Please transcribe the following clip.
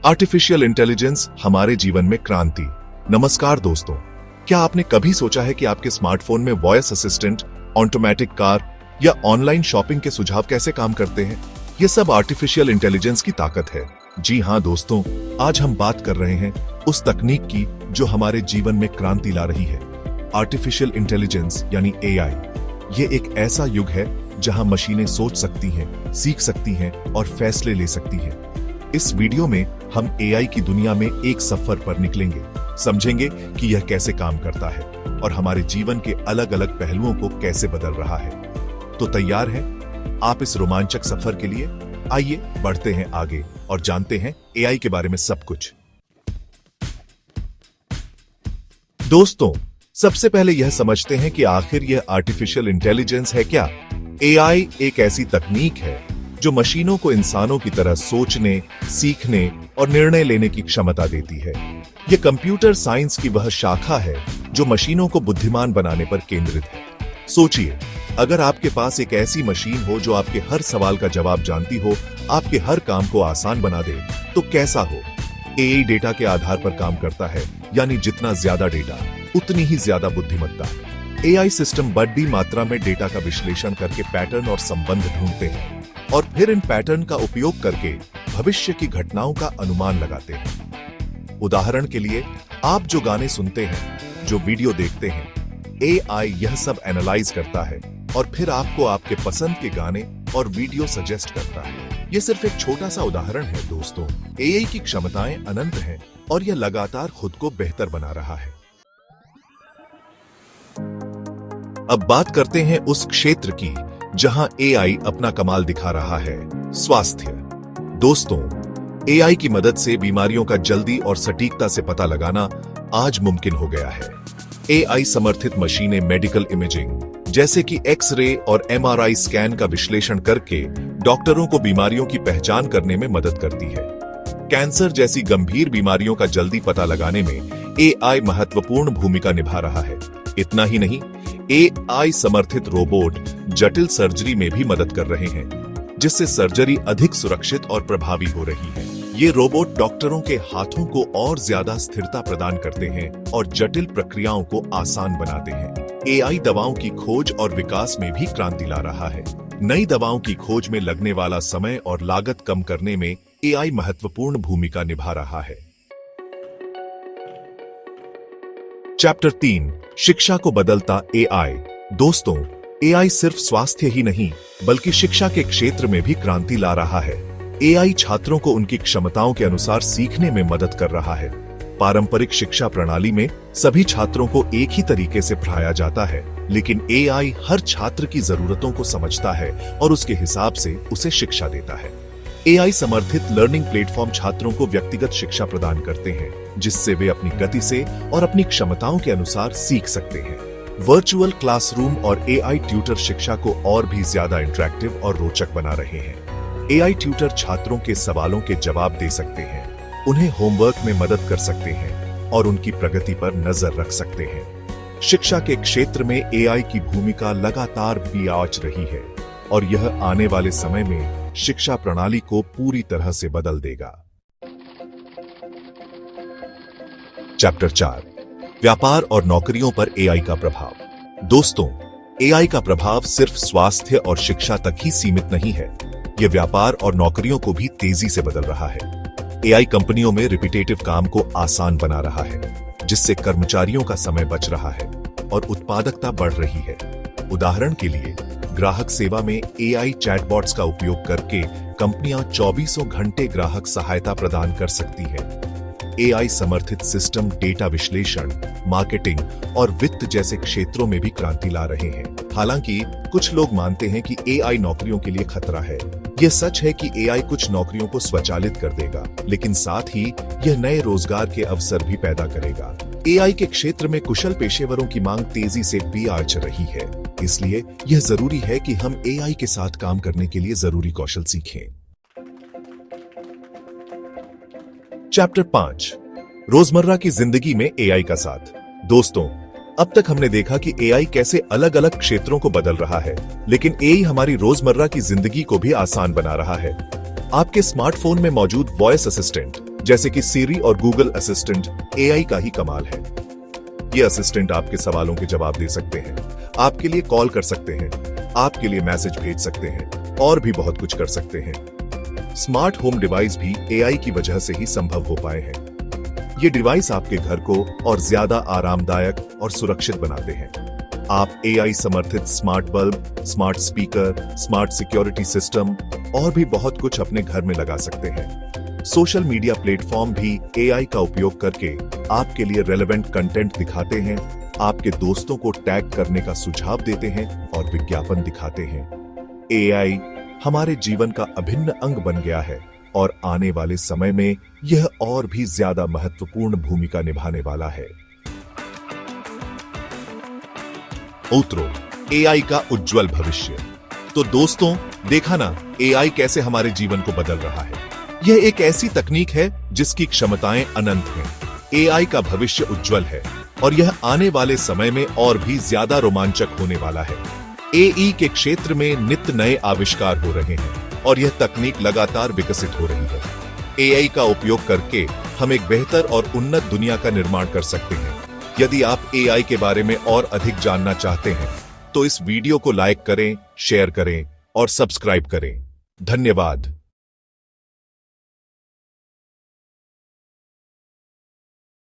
Artificial intelligence हमारे जीवन में क्रांति। नमस्कार दोस्तों, क्या आपने कभी सोचा है कि आपके स्मार्टफोन में वॉइस असिस्टेंट, ऑटोमेटिक कार या ऑनलाइन शॉपिंग के सुझाव कैसे काम करते हैं? ये सब आर्टिफिशियल इंटेलिजेंस की ताकत है। जी हाँ दोस्तों, आज हम बात कर रहे हैं उस तकनीक की जो हमारे जीवन में क्रांति ला रही है। आर्टिफिशियल इंटेलिजेंस यानी एआई। ये एक ऐसा युग है जहां मशीनें सोच सकती हैं, सीख सकती हैं और फैसले ले सकती हैं। इस वीडियो में हम एआई की दुनिया में एक सफर पर निकलेंगे, समझेंगे कि यह कैसे काम करता है और हमारे जीवन के अलग अलग पहलुओं को कैसे बदल रहा है। तो तैयार हैं आप इस रोमांचक सफर के लिए? आइए बढ़ते हैं आगे और जानते हैं एआई के बारे में सब कुछ। दोस्तों, सबसे पहले यह समझते हैं कि आखिर यह आर्टिफिशियल इंटेलिजेंस है क्या। एआई एक ऐसी तकनीक है जो मशीनों को इंसानों की तरह सोचने, सीखने और निर्णय लेने की क्षमता देती है। यह कंप्यूटर साइंस की वह शाखा है जो मशीनों को बुद्धिमान बनाने पर केंद्रित है। सोचिए, अगर आपके पास एक ऐसी मशीन हो जो आपके हर सवाल का जवाब जानती हो, आपके हर काम को आसान बना दे, तो कैसा हो? एआई डेटा के आधार पर काम करता है, यानी जितना ज्यादा डेटा उतनी ही ज्यादा बुद्धिमत्ता। एआई सिस्टम बड़ी मात्रा में डेटा का विश्लेषण करके पैटर्न और संबंध ढूंढते हैं और फिर इन पैटर्न का उपयोग करके भविष्य की घटनाओं का अनुमान लगाते हैं। उदाहरण के लिए, आप जो गाने सुनते हैं, जो वीडियो देखते हैं, एआई यह सब एनालाइज करता है और फिर आपको आपके पसंद के गाने और वीडियो सजेस्ट करता है। यह सिर्फ एक छोटा सा उदाहरण है दोस्तों। एआई की क्षमताएं अनंत हैं और यह लगातार खुद को बेहतर बना रहा है। अब बात करते हैं उस क्षेत्र की जहां एआई अपना कमाल दिखा रहा है, स्वास्थ्य। दोस्तों, एआई की मदद से बीमारियों का जल्दी और सटीकता से पता लगाना आज मुमकिन हो गया है। एआई समर्थित मशीनें मेडिकल इमेजिंग जैसे कि एक्स-रे और एमआरआई स्कैन का विश्लेषण करके डॉक्टरों को बीमारियों की पहचान करने में मदद करती है। कैंसर जैसी गंभीर बीमारियों का जल्दी पता लगाने में एआई महत्वपूर्ण भूमिका निभा रहा है। इतना ही नहीं, एआई समर्थित रोबोट जटिल सर्जरी में भी मदद कर रहे हैं, जिससे सर्जरी अधिक सुरक्षित और प्रभावी हो रही है। ये रोबोट डॉक्टरों के हाथों को और ज्यादा स्थिरता प्रदान करते हैं और जटिल प्रक्रियाओं को आसान बनाते हैं। एआई दवाओं की खोज और विकास में भी क्रांति ला रहा है। नई दवाओं की खोज में लगने वाला समय और लागत कम करने में एआई महत्वपूर्ण भूमिका निभा रहा है। चैप्टर 3, शिक्षा को बदलता एआई। दोस्तों, एआई सिर्फ स्वास्थ्य ही नहीं बल्कि शिक्षा के क्षेत्र में भी क्रांति ला रहा है। एआई छात्रों को उनकी क्षमताओं के अनुसार सीखने में मदद कर रहा है। पारंपरिक शिक्षा प्रणाली में सभी छात्रों को एक ही तरीके से पढ़ाया जाता है, लेकिन एआई हर छात्र की जरूरतों को समझता है और उसके हिसाब से उसे शिक्षा देता है। एआई समर्थित लर्निंग प्लेटफॉर्म छात्रों को व्यक्तिगत शिक्षा प्रदान करते हैं, जिससे वे अपनी गति से और अपनी क्षमताओं के अनुसार सीख सकते हैं। वर्चुअल क्लासरूम और एआई ट्यूटर शिक्षा को और भी ज्यादा इंटरैक्टिव और रोचक बना रहे हैं। एआई ट्यूटर छात्रों के सवालों के जवाब दे सकते हैं, उन्हें होमवर्क में मदद कर सकते हैं और उनकी प्रगति पर नजर रख सकते हैं। शिक्षा के क्षेत्र में एआई की भूमिका लगातार बढ़ रही है और यह आने वाले समय में शिक्षा प्रणाली को पूरी तरह से बदल देगा। चैप्टर 4, व्यापार और नौकरियों पर एआई का प्रभाव। दोस्तों, एआई का प्रभाव सिर्फ स्वास्थ्य और शिक्षा तक ही सीमित नहीं है। यह व्यापार और नौकरियों को भी तेजी से बदल रहा है। एआई कंपनियों में रिपीटेटिव काम को आसान बना रहा है, जिससे कर्मचारियों का समय बच रहा है और उत्पादकता बढ़ रही है। उदाहरण के लिए, ग्राहक सेवा में एआई चैटबॉट्स का उपयोग करके कंपनियां 24 घंटे ग्राहक सहायता प्रदान कर सकती हैं। एआई समर्थित सिस्टम डेटा विश्लेषण, मार्केटिंग और वित्त जैसे क्षेत्रों में भी क्रांति ला रहे हैं। हालांकि कुछ लोग मानते हैं कि एआई नौकरियों के लिए खतरा है। यह सच है कि एआई कुछ नौकरियों को स्वचालित कर देगा, लेकिन साथ ही यह नए रोजगार के अवसर भी पैदा करेगा। एआई के क्षेत्र में कुशल पेशेवरों की मांग तेजी से बढ़ रही है, इसलिए यह जरूरी है कि हम एआई के साथ काम करने के लिए जरूरी कौशल सीखें। चैप्टर 5, रोजमर्रा की जिंदगी में एआई का साथ। दोस्तों, अब तक हमने देखा कि एआई कैसे अलग अलग क्षेत्रों को बदल रहा है, लेकिन एआई हमारी रोजमर्रा की जिंदगी को भी आसान बना रहा है। आपके स्मार्टफोन में मौजूद वॉइस असिस्टेंट जैसे कि सीरी और गूगल असिस्टेंट एआई का ही कमाल है। ये असिस्टेंट आपके सवालों के जवाब दे सकते हैं, आपके लिए कॉल कर सकते हैं, आपके लिए मैसेज भेज सकते हैं और भी बहुत कुछ कर सकते हैं। स्मार्ट होम डिवाइस भी एआई की वजह से ही संभव हो पाए हैं। ये डिवाइस आपके घर को और ज्यादा आरामदायक और सुरक्षित बनाते हैं। आप एआई समर्थित smart bulb, smart speaker, smart security system और भी बहुत कुछ अपने घर में लगा सकते हैं। सोशल मीडिया प्लेटफॉर्म भी एआई का उपयोग करके आपके लिए रेलेवेंट कंटेंट दिखाते हैं, आपके दोस्तों को टैग करने का सुझाव देते हैं और विज्ञापन दिखाते हैं। एआई हमारे जीवन का अभिन्न अंग बन गया है और आने वाले समय में यह और भी ज्यादा महत्वपूर्ण भूमिका निभाने वाला है। उतरो एआई का उज्जवल भविष्य। तो दोस्तों, देखा ना एआई कैसे हमारे जीवन को बदल रहा है। यह एक ऐसी तकनीक है जिसकी क्षमताएं अनंत हैं। एआई का भविष्य उज्जवल है और यह आने वाले समय में और भी ज्यादा रोमांचक होने वाला है। एआई के क्षेत्र में नित्य नए आविष्कार हो रहे हैं और यह तकनीक लगातार विकसित हो रही है। एआई का उपयोग करके हम एक बेहतर और उन्नत दुनिया का निर्माण कर सकते हैं। यदि आप एआई के बारे में और अधिक जानना चाहते हैं तो इस वीडियो को लाइक करें, शेयर करें और सब्सक्राइब करें। धन्यवाद।